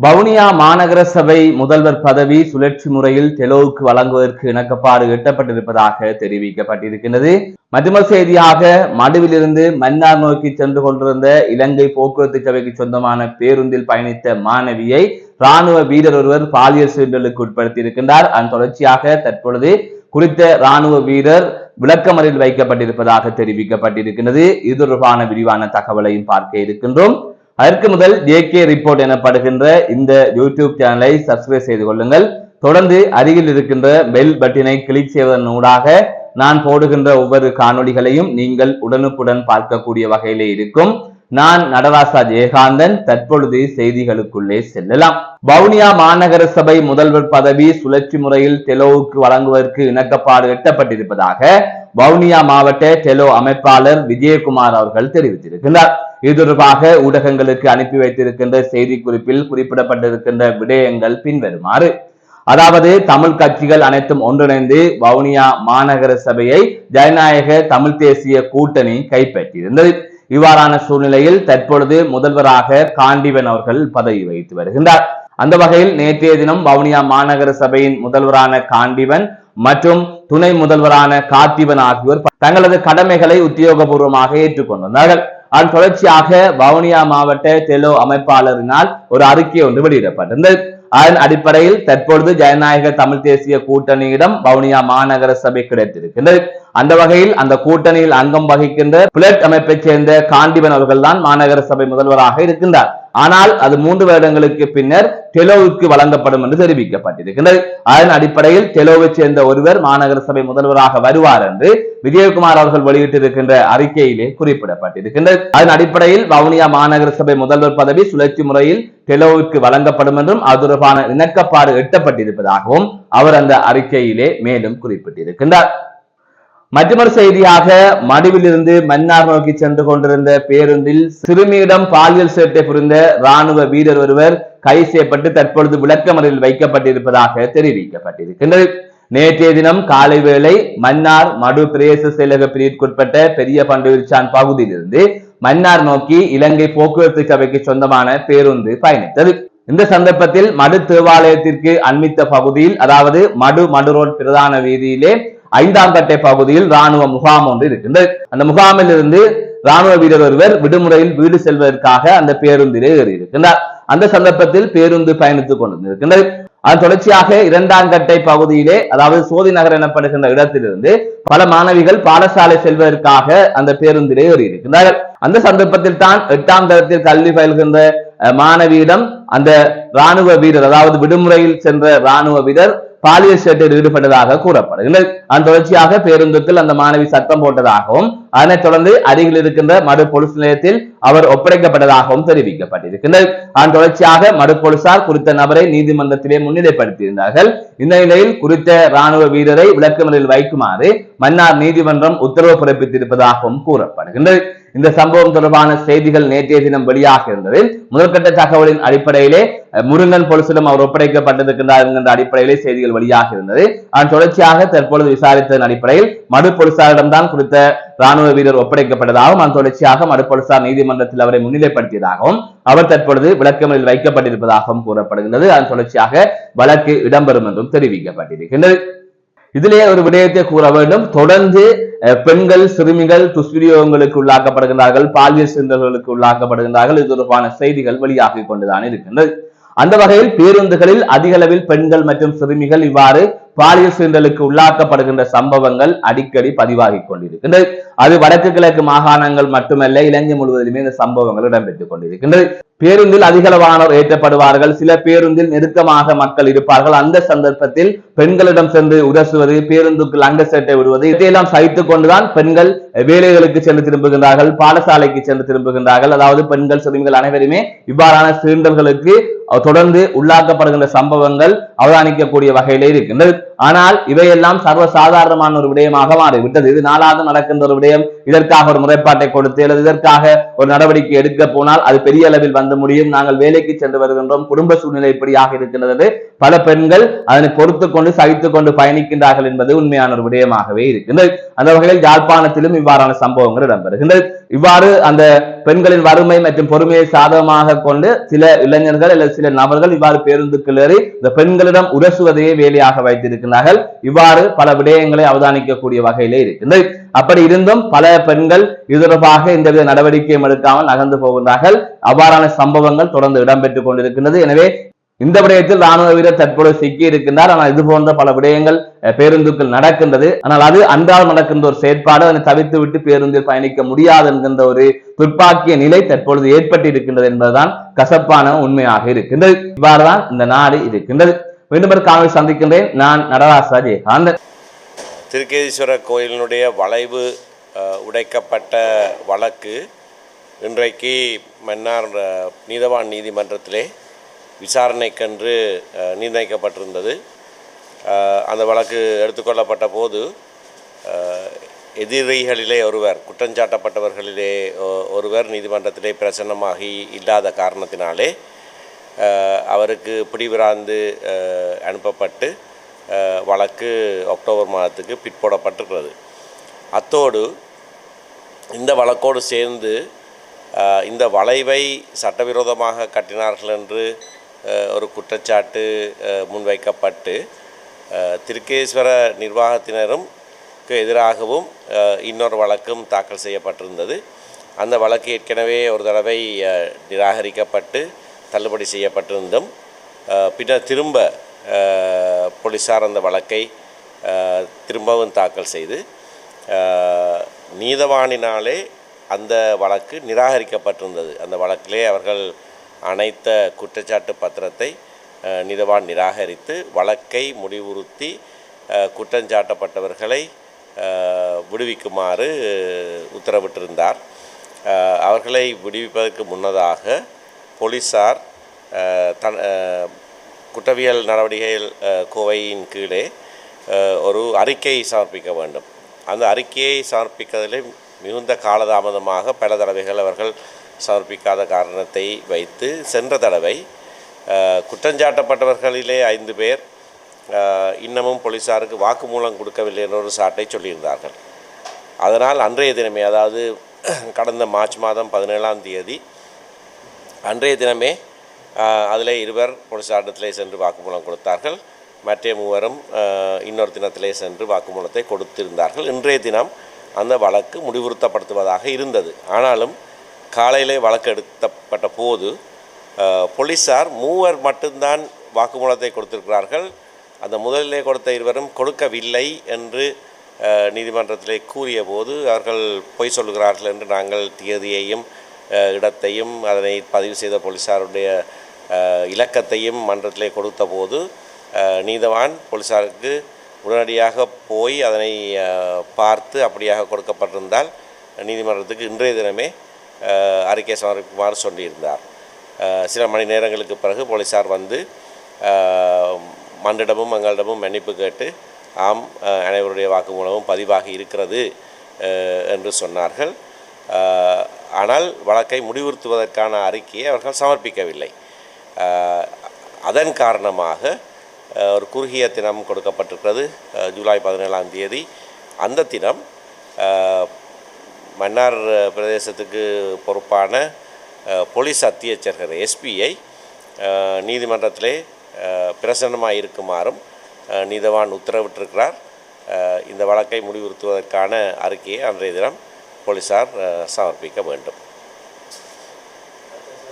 வவுனியா மாநகர சபை முதல்வர் பதவி சுழற்சி முறையில் டெலோவுக்கு வழங்குவதற்கு இணக்கப்பாடு எட்டப்பட்டிருப்பதாக தெரிவிக்கப்பட்டிருக்கிறது. மற்றொரு செய்தியாக மடுவிலிருந்து மன்னார் நோக்கி சென்று கொண்டிருந்த இலங்கை போக்குவரத்து சபைக்கு சொந்தமான பேருந்தில் பயணித்த மாணவியை ராணுவ வீரர் ஒருவர் பாலியல் சீண்டலுக்கு உட்படுத்தியிருக்கின்றார். அதன் தொடர்ச்சியாக தற்பொழுது குறித்த ராணுவ வீரர் விளக்கமறையில் வைக்கப்பட்டிருப்பதாக தெரிவிக்கப்பட்டிருக்கிறது. இது தொடர்பான விரிவான தகவலையும் பார்க்க இருக்கின்றோம். அதற்கு முதல் ஜேகே ரிப்போர்ட் எனப்படுகின்ற இந்த யூடியூப் சேனலை சப்ஸ்கிரைப் செய்து கொள்ளுங்கள். தொடர்ந்து அருகில் இருக்கின்ற பெல் பட்டினை கிளிக் செய்வதன் ஊடாக நான் போடுகின்ற ஒவ்வொரு காணொளிகளையும் நீங்கள் உடனுக்குடன் பார்க்கக்கூடிய வகையிலே இருக்கும். நான் நடராசா ஜெயகாந்தன். தற்பொழுது செய்திகளுக்குள்ளே செல்லலாம். வவுனியா மாநகர சபை முதல்வர் பதவி சுழற்சி முறையில் டெலோவுக்கு வழங்குவதற்கு இணக்கப்பாடு எட்டப்பட்டிருப்பதாக வவுனியா மாவட்ட டெலோ அமைப்பாளர் விஜயகுமார் அவர்கள் தெரிவித்திருக்கிறார். இது தொடர்பாக ஊடகங்களுக்கு அனுப்பி வைத்திருக்கின்ற செய்தி குறிப்பில் குறிப்பிடப்பட்டிருக்கின்ற விடயங்கள் பின்வருமாறு. அதாவது தமிழ் கட்சிகள் அனைத்தும் ஒன்றிணைந்து வவுனியா மாநகர சபையை ஜனநாயக தமிழ் தேசிய கூட்டணி கைப்பற்றியிருந்தது. இவ்வாறான சூழ்நிலையில் தற்பொழுது முதல்வராக காண்டிவன் அவர்கள் பதவி வகித்து வருகின்றார். அந்த வகையில் நேற்றைய தினம் வவுனியா மாநகர சபையின் முதல்வரான காண்டிவன் மற்றும் துணை முதல்வரான கார்த்திவன் ஆகியோர் தங்களது கடமைகளை உத்தியோகபூர்வமாக ஏற்றுக்கொண்டிருந்தார்கள். அதன் தொடர்ச்சியாக வவுனியா மாவட்ட டெலோ அமைப்பாளரினால் ஒரு அறிக்கை ஒன்று வெளியிடப்பட்டிருந்தது. அதன் அடிப்படையில் தற்பொழுது ஜனநாயக தமிழ் தேசிய கூட்டணியிடம் வவுனியா மாநகர சபை கிடைத்திருக்கின்றது. அந்த வகையில் அந்த கூட்டணியில் அங்கம் வகிக்கின்ற பிளட் அமைப்பை சேர்ந்த காண்டிவன் அவர்கள் தான் மாநகர சபை முதல்வராக இருக்கின்றார். ஆனால் அது 3 வருடங்களுக்கு பின்னர் டெலோவுக்கு வழங்கப்படும் என்று தெரிவிக்கப்பட்டிருக்கிறது. அதன் அடிப்படையில் டெலோவை சேர்ந்த ஒருவர் மாநகர சபை முதல்வராக வருவார் என்று விஜயகுமார் அவர்கள் வெளியிட்டிருக்கின்ற அறிக்கையிலே குறிப்பிடப்பட்டிருக்கின்றது. அதன் அடிப்படையில் வவுனியா மாநகர சபை முதல்வர் பதவி சுழற்சி முறையில் டெலோவுக்கு வழங்கப்படும் என்றும் அது தொடர்பான இணக்கப்பாடு எட்டப்பட்டிருப்பதாகவும் அவர் அந்த அறிக்கையிலே மேலும் குறிப்பிட்டிருக்கின்றார். மற்றொரு செய்தியாக மடுவிலிருந்து மன்னார் நோக்கி சென்று கொண்டிருந்த பேருந்தில் சிறுமியிடம் பாலியல் சேட்டை புரிந்த ராணுவ வீரர் ஒருவர் கைது செய்யப்பட்டு தற்பொழுது விளக்கமறையில் வைக்கப்பட்டிருப்பதாக தெரிவிக்கப்பட்டிருக்கின்றது. நேற்றைய தினம் காலை வேளை மன்னார் மடு பிரதேச செயலக பிரிவிற்குட்பட்ட பெரிய பண்டுவிற்சான் பகுதியிலிருந்து மன்னார் நோக்கி இலங்கை போக்குவரத்து சபைக்கு சொந்தமான பேருந்து பயணித்தது. இந்த சந்தர்ப்பத்தில் மடு தேவாலயத்திற்கு அண்மித்த பகுதியில், அதாவது மடு ரோட் பிரதான வீதியிலே 5ஆம் கட்டை பகுதியில் ராணுவ முகாம் ஒன்று இருக்கின்றது. அந்த முகாமில் இருந்து ராணுவ வீரர் ஒருவர் விடுமுறையில் வீடு செல்வதற்காக அந்த பேருந்திலே ஏறி இருக்கின்றார். அந்த சந்தர்ப்பத்தில் பேருந்து பயணித்துக் கொண்டிருக்கின்றது. அதன் தொடர்ச்சியாக 2ஆம் கட்டை பகுதியிலே, அதாவது சோதி நகர் எனப்படுகின்ற இடத்திலிருந்து பல மாணவிகள் பாடசாலை செல்வதற்காக அந்த பேருந்திலே ஏறி இருக்கின்றார்கள். அந்த சந்தர்ப்பத்தில் தான் 8ஆம் தரத்தில் கல்வி பயில்கின்ற மாணவியிடம் அந்த ராணுவ வீரர், அதாவது விடுமுறையில் சென்ற ராணுவ வீரர் பாலியல் சேட்டையில் ஈடுபட்டதாக கூறப்படுகிறது. அதன் தொடர்ச்சியாக பேருந்துக்குள் அந்த மாணவி சத்தம் போட்டதாகவும் அதனைத் தொடர்ந்து அருகில் இருக்கின்ற மடு போலீஸ் நிலையத்தில் அவர் ஒப்படைக்கப்பட்டதாகவும் தெரிவிக்கப்பட்டிருக்கிறது. அதன் தொடர்ச்சியாக மடு போலீசார் குறித்த நபரை நீதிமன்றத்திலே முன்னிலைப்படுத்தியிருந்தார்கள். இந்த நிலையில் குறித்த ராணுவ வீரரை விளக்கமறையில் வைக்குமாறு மன்னார் நீதிமன்றம் உத்தரவு பிறப்பித்திருப்பதாகவும் கூறப்படுகின்றது. இந்த சம்பவம் தொடர்பான செய்திகள் நேற்றைய தினம் வெளியாக இருந்தது. முதற்கட்ட தகவலின் அடிப்படையிலே முருங்கன் போலீசிடம் அவர் ஒப்படைக்கப்பட்டிருக்கின்றார் என்கின்ற அடிப்படையிலே செய்திகள் வெளியாக இருந்தது. அதன் தொடர்ச்சியாக தற்பொழுது விசாரித்ததன் அடிப்படையில் மடு போலீசாரிடம்தான் குறித்த ராணுவ வீரர் ஒப்படைக்கப்பட்டதாகவும் அதன் தொடர்ச்சியாக மடு போலீசார் நீதிமன்றத்தில் அவரை முன்னிலைப்படுத்தியதாகவும் அவர் தற்பொழுது விளக்கமறையில் வைக்கப்பட்டிருப்பதாகவும் கூறப்படுகின்றது. அதன் தொடர்ச்சியாக வழக்கு இடம்பெறும் என்றும் தெரிவிக்கப்பட்டிருக்கின்றது. இதிலே ஒரு விடயத்தை கூற வேண்டும். தொடர்ந்து பெண்கள் சிறுமிகள் துஷ்பிரயோகங்களுக்கு உள்ளாக்கப்படுகின்றார்கள், பாலியல் சீண்டல்களுக்கு உள்ளாக்கப்படுகின்றார்கள். இது தொடர்பான செய்திகள் வெளியாகி கொண்டுதான் இருக்கின்றது. அந்த வகையில் பேருந்துகளில் அதிக அளவில் பெண்கள் மற்றும் சிறுமிகள் இவ்வாறு பாலியல் சீண்டலுக்கு உள்ளாக்கப்படுகின்ற சம்பவங்கள் அடிக்கடி பதிவாகி கொண்டிருக்கின்றது. அது வடக்கு கிழக்கு மாகாணங்கள் மட்டுமல்ல, இலங்கை முழுவதிலுமே இந்த சம்பவங்கள் இடம்பெற்றுக் கொண்டிருக்கின்றது. பேருந்தில் அதிகளவானோர் ஏற்றப்படுவார்கள். சில பேருந்தில் நெருக்கமாக மக்கள் இருப்பார்கள். அந்த சந்தர்ப்பத்தில் பெண்களிடம் சென்று உரசுவது, பேருந்துக்கு அங்க சேட்டை விடுவது, இதையெல்லாம் சகித்துக் கொண்டுதான் பெண்கள் வேலைகளுக்கு சென்று திரும்புகின்றார்கள், பாடசாலைக்கு சென்று திரும்புகின்றார்கள். அதாவது பெண்கள் சிறுமிகள் அனைவருமே இவ்வாறான சீண்டல்களுக்கு தொடர்ந்து உள்ளாக்கப்படுகின்ற சம்பவங்கள் அவதானிக்கக்கூடிய வகையிலே இருக்கின்றது. ஆனால் இவையெல்லாம் சர்வசாதாரணமான ஒரு விடயமாக மாறிவிட்டது. இது நாளாக நடக்கின்ற ஒரு விடயம். இதற்காக ஒரு முறைப்பாட்டை கொடுத்து அல்லது இதற்காக ஒரு நடவடிக்கை எடுக்க போனால் அது பெரிய அளவில் வந்து முடியும். நாங்கள் வேலைக்கு சென்று வருகின்றோம், குடும்ப சூழ்நிலை இப்படியாக இருக்கின்றது. பல பெண்கள் அதனை பொறுத்துக் கொண்டு சகித்துக் கொண்டு பயணிக்கின்றார்கள் என்பது உண்மையான ஒரு விடயமாகவே இருக்கின்றது. அந்த வகையில் யாழ்ப்பாணத்திலும் இவ்வாறான சம்பவங்கள் இடம்பெறுகின்றது. இவ்வாறு அந்த பெண்களின் வறுமை மற்றும் பொறுமையை சாதகமாக கொண்டு சில இளைஞர்கள் அல்லது சில நபர்கள் இவ்வாறு பேருந்துக்குள் ஏறி இந்த பெண்களிடம் உரசுவதையே வேலையாக வைத்திருக்கிறார்கள். இவ்வாறு பல விடயங்களை அவதானிக்கக்கூடிய வகையிலே இருக்கின்றது. அப்படி இருந்தும் பல பெண்கள் இது தொடர்பாக எந்தவித நடவடிக்கையும் எடுக்காமல் நகர்ந்து போகின்றார்கள். அவ்வாறான சம்பவங்கள் தொடர்ந்து இடம்பெற்றுக் கொண்டிருக்கின்றது. எனவே இந்த விடயத்தில் ராணுவ வீரர் தற்போது சிக்கி இருக்கின்றார். ஆனால் இது போன்ற பல விடயங்கள் பேருந்துக்குள் நடக்கின்றது. ஆனால் அது அன்றாடம் நடக்கின்ற ஒரு செயற்பாடு. அதனை தவிர்த்து விட்டு பேருந்தில் பயணிக்க முடியாது என்கின்ற ஒரு துர்ப்பாக்கிய நிலை தற்பொழுது ஏற்பட்டு இருக்கின்றது என்பதுதான் கசப்பான உண்மையாக இருக்கின்றது. இவ்வாறுதான் இந்த நாடு இருக்கின்றது. மீண்டும் ஒரு காணொலி சந்திக்கின்றேன். நான் நடராஜா ஜெயகாந்தன். திருக்கேதீஸ்வரர் கோயிலினுடைய வளைவு உடைக்கப்பட்ட வழக்கு இன்றைக்கு மன்னார் நீதவான் நீதிமன்றத்திலே விசாரணைக்கென்று நிர்ணயிக்கப்பட்டிருந்தது. அந்த வழக்கு எடுத்துக்கொள்ளப்பட்ட போது எதிரிகளிலே ஒருவர், குற்றஞ்சாட்டப்பட்டவர்களிலே ஒருவர் நீதிமன்றத்திலே பிரசன்னமாகி இல்லாத காரணத்தினாலே அவருக்கு பிடிவிராந்து அனுப்பப்பட்டு வழக்கு அக்டோபர் மாதத்துக்கு பிற்போடப்பட்டிருக்கிறது. அத்தோடு இந்த வழக்கோடு சேர்ந்து இந்த வளைவை சட்டவிரோதமாக கட்டினார்கள் என்று ஒரு குற்றச்சாட்டு முன்வைக்கப்பட்டு திருக்கேஸ்வர நிர்வாகத்தினரும் எதிராகவும் இன்னொரு வழக்கும் தாக்கல் செய்யப்பட்டிருந்தது. அந்த வழக்கு ஏற்கனவே ஒரு தடவை நிராகரிக்கப்பட்டு தள்ளுபடி செய்யப்பட்டிருந்தும் பின்னர் திரும்ப போலீஸார் அந்த வழக்கை திரும்பவும் தாக்கல் செய்து நீதவானினாலே அந்த வழக்கு நிராகரிக்கப்பட்டிருந்தது. அந்த வழக்கிலே அவர்கள் அனைத்த குற்றச்சாட்டு பத்திரத்தை நீதவான் நிராகரித்து வழக்கை முடிவுறுத்தி குற்றஞ்சாட்டப்பட்டவர்களை விடுவிக்குமாறு உத்தரவிட்டிருந்தார். அவர்களை விடுவிப்பதற்கு முன்னதாக போலீஸார் குற்றவியல் நடவடிக்கைகள் கோவையின் கீழே ஒரு அறிக்கையை சமர்ப்பிக்க வேண்டும். அந்த அறிக்கையை சமர்ப்பிப்பதிலே மிகுந்த காலதாமதமாக பல தடவைகள் அவர்கள் சமர்ப்பிக்காத காரணத்தை வைத்து சென்ற தடவை குற்றஞ்சாட்டப்பட்டவர்களிலே 5 பேர் இன்னமும் போலீஸாருக்கு வாக்குமூலம் கொடுக்கவில்லை என்ற ஒரு சாட்டை சொல்லியிருந்தார்கள். அதனால் அன்றைய தினமே, அதாவது கடந்த மார்ச் மாதம் 17ஆம் தேதி அன்றைய தினமே அதில் 2 போலீஸாரிடத்திலே சென்று வாக்குமூலம் கொடுத்தார்கள். மற்ற 3 இன்னொரு தினத்திலே சென்று வாக்குமூலத்தை கொடுத்திருந்தார்கள். இன்றைய தினம் அந்த வழக்கு முடிவுறுத்தப்படுத்துவதாக இருந்தது. ஆனாலும் காலையிலே வழக்கு எடுக்கப்பட்ட போது போலீஸார் 3 மட்டும்தான் வாக்குமூலத்தை கொடுத்திருக்கிறார்கள். அந்த முதலிலே கொடுத்த 2 கொடுக்கவில்லை என்று நீதிமன்றத்திலே கூறிய போது அவர்கள் பொய் சொல்கிறார்கள் என்று நாங்கள் தேதியையும் இடத்தையும் அதனை பதிவு செய்த போலீஸாருடைய இலக்கத்தையும் மன்றத்திலே கொடுத்த போது நீதவான் போலீஸாருக்கு உடனடியாக போய் அதனை பார்த்து அப்படியாக கொடுக்கப்பட்டிருந்தால் நீதிமன்றத்துக்கு இன்றைய தினமே அறிக்கை சமர்ப்பிக்குமாறு சொல்லியிருந்தார். சில மணி நேரங்களுக்கு பிறகு போலீஸார் வந்து மன்றிடமும் எங்களிடமும் மன்னிப்பு கேட்டு ஆம், அனைவருடைய வாக்குமூலமும் பதிவாகி இருக்கிறது என்று சொன்னார்கள். ஆனால் வழக்கை முடிவுறுத்துவதற்கான அறிக்கையை அவர்கள் சமர்ப்பிக்கவில்லை. அதன் காரணமாக ஒரு குறுகிய தினம் கொடுக்கப்பட்டிருக்கிறது, ஜூலை 17ஆம் தேதி. அந்த தினம் மன்னார் பிரதேசத்துக்கு பொறுப்பான போலீஸ் அத்தியட்சகர் எஸ்பியை நீதிமன்றத்திலே பிரசன்னமாக இருக்குமாறும் நீதவான் உத்தரவிட்டிருக்கிறார். இந்த வழக்கை முடிவுறுத்துவதற்கான அறிக்கையை அன்றைய தினம் போலீஸார் சமர்ப்பிக்க வேண்டும்.